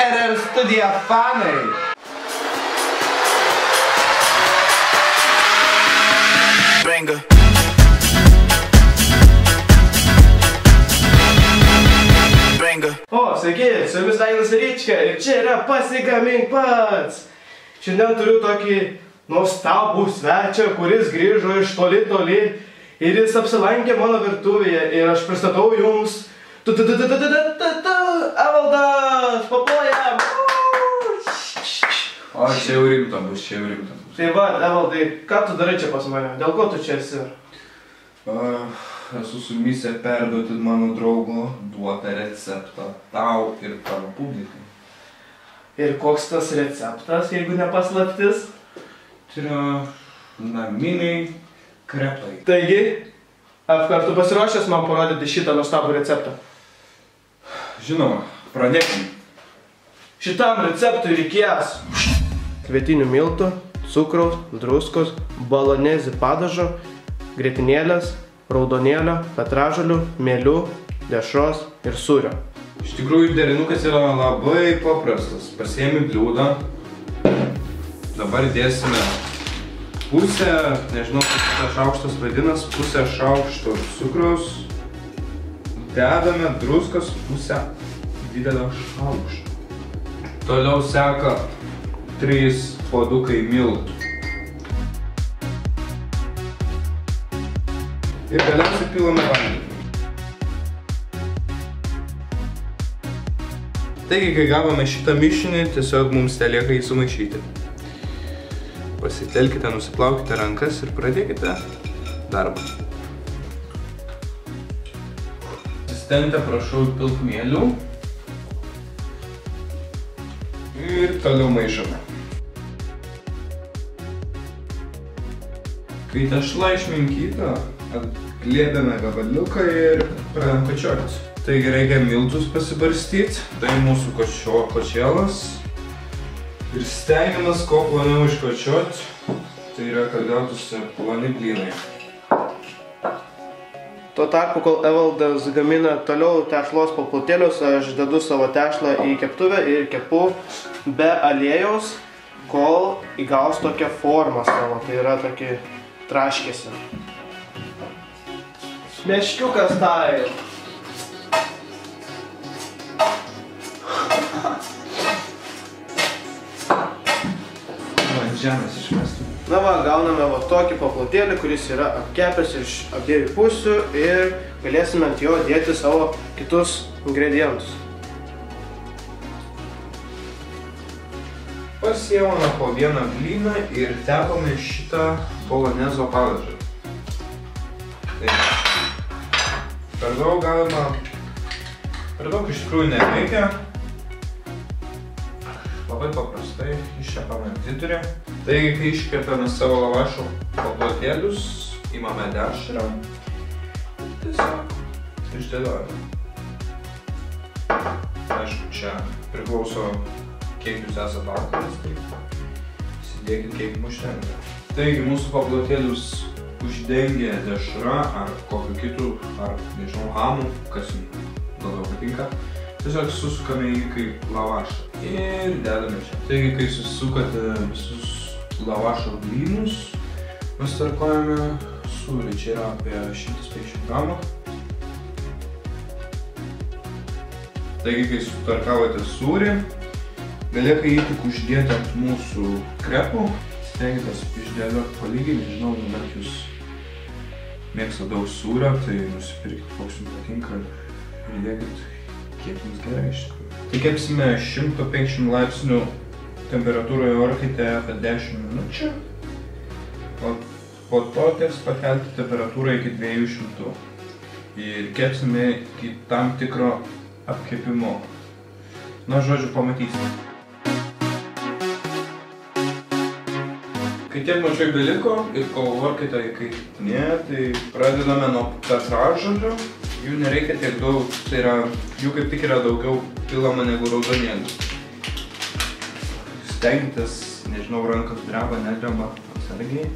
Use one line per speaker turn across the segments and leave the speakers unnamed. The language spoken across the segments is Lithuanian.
RR Studio fanai.
Banger.
O, sveiki, su jumis Dainas Ryčka ir čia yra Pasigamink pats. Šiandien turiu tokį nuostabų svečią, kuris grįžo iš toli ir jis apsilankė mano virtuvėje ir aš pristatau jums Evaldas, paplojam!
O, čia jau rimta bus,
Tai va, Evaldai, ką tu darai čia pas mane? Dėl ko tu čia esi?
Esu su misija perduoti mano draugo duotą receptą tau ir tavo publikai.
Ir koks tas receptas, jeigu ne paslaptis?
Tai yra naminiai krepai.
Taigi, ar tu pasiruošęs man parodyti šitą nuostabų receptą?
Žinoma, pradėkim.
Šitam receptui reikės kvietinių miltų, cukraus, druskos, bolonezi padažo, grietinėlės, raudonėlio, petražolių, mielių, dešros ir sūrio.
Iš tikrųjų, derinukas yra labai paprastas. Pasiemi bliūdą. Dabar dėsime pusę, nežinau, kaip tas šaukštas vadinas, pusę šaukšto cukraus. Dedame druskos pusę didelio šaukšto. Toliau seka 3 puodukai miltų. Ir galiausiai pilame vandenį. Taigi, kai gavome šitą mišinį, tiesiog mums telieka jį sumaišyti. Pasitelkite, nusiplaukite rankas ir pradėkite darbą. Asistente, prašau pilk mielių. Ir toliau maišome. Kai tešla išminkyta, atglėbėme gabaliuką ir pradedam kočiotis. Taigi reikia miltus pasibarstyti, tai mūsų kočėlas. Ir stengiamės kuo ploniau iškočioti, tai yra, kad gautųsi ploni blynai.
Tuo tarpu, kol Evaldas gamina toliau tešlos paplotėlius, aš dedu savo tešlą į keptuvę ir kepu be aliejaus, kol įgaus tokią formą savo, tai yra tokį traškėsi. Meškiukas style.
Ant žemės išmestų.
Na va, gauname va tokį paplotėlį, kuris yra apkepęs iš abiejų pusių ir galėsime ant jo dėti savo kitus ingredientus.
Pasiemame po vieną blyną ir tepame šitą bolonezo padažą. Per daug galima, per daug iš tikrųjų nereikia. Labai paprastai iškepame vidurį. Taigi, kai iškepame savo lavašo paplotėlius, imame dešrą ir tiesiog išdėliojame. Aišku, čia priklauso, kiek jūs esate autorius, tai įsidėkit kiek jums užtenka. Taigi, mūsų paplotėlius uždengia dešra ar kokiu kitu, ar nežinau, hamu, kas jums labiau patinka. Tiesiog susukame jį kaip lavašą ir dedame čia. Taigi, kai susukate visus lavašo blynus, mes tarkuojame sūrį. Čia yra apie 150 gramų. Taigi, kai sutarkavote sūrį, belieka jį tik uždėti ant mūsų krepų. Stenkitės išdėlioti palygiai, nežinau, nebent jūs mėgstate daug sūrio, tai nusipirkit koks jums patinka ir įdėkit kiek jums gerai iš tikrųjų. Tai kepsime 150 laipsnių temperatūroje orkaitėje apie 10 minučių. O po to teks pakelti temperatūrą iki 200. Ir kepsime iki tam tikro apkepimo. Na, žodžiu, pamatysime. Kai tiek mažai beliko ir kol orkaitė įkaitinėja, tai pradedame nuo petražolių. Jų nereikia tiek daug, tai yra, jų kaip tik yra daugiau pilama negu raudonėlių. Stenkitės, nežinau, rankas dreba, nedreba, atsargiai.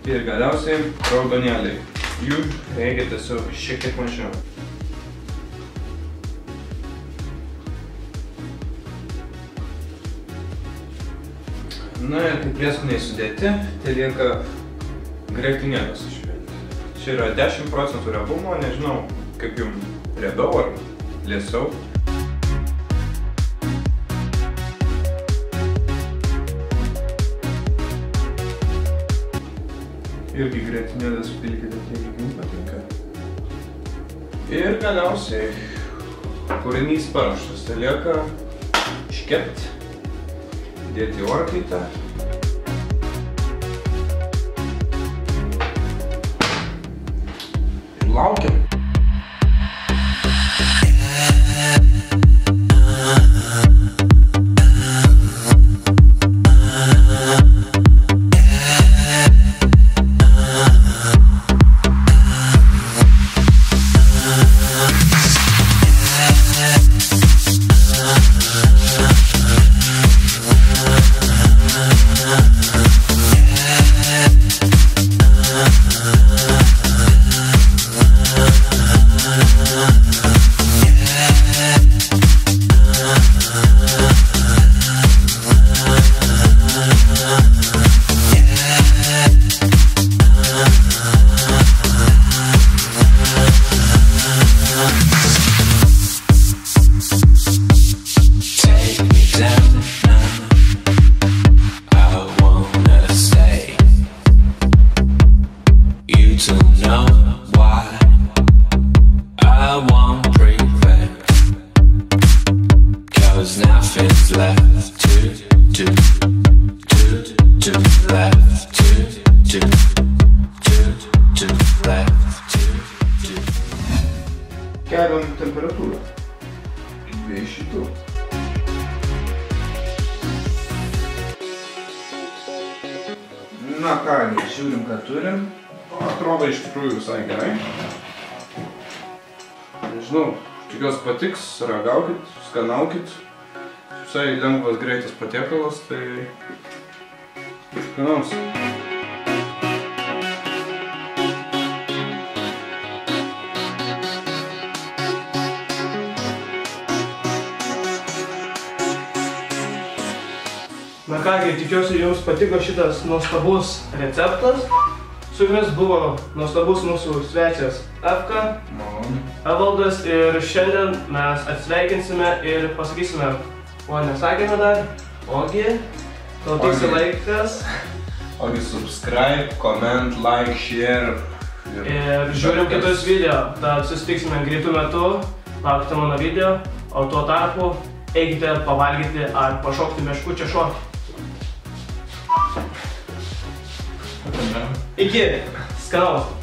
Ir galiausiai raudonėliai. Jų reikia tiesiog šiek tiek mažiau. Na ir kai prieskoniai sudėti, tai lieka grietinėlės išpilti. Čia yra 10% riebumo, nežinau kaip jums riebiau ar liesiau. Irgi grietinėlės pilkite tiek, kiek jums patinka. Ir galiausiai kūrinys paruoštas, tai lieka iškepti. Dėti orkaitę. Ir laukiam. Keliam temperatūrą. 200. Na ką, žiūrim, ką turim. Atrodo iš tikrųjų visai gerai. Nežinau, tikiuosi patiks, ragaukit, skanaukit. Visai lengvas, greitas patiekalas, tai skanaus.
Na kągi, tikiuosi jums patiko šitas nuostabus receptas. Su jumis buvo nuostabus mūsų svečias Efka, Evaldas, ir šiandien mes atsveikinsime ir pasakysime, ko nesakėme dar. Ogi, tau tiksi laikas.
Ogi subscribe, comment, like, share.
Ir žiūrim kitus video. Tad susitiksime greitų metu, laukite mano video, o tuo tarpu eikite pavalgyti ar pašokti meškučio šokį. Iki! Skanaus!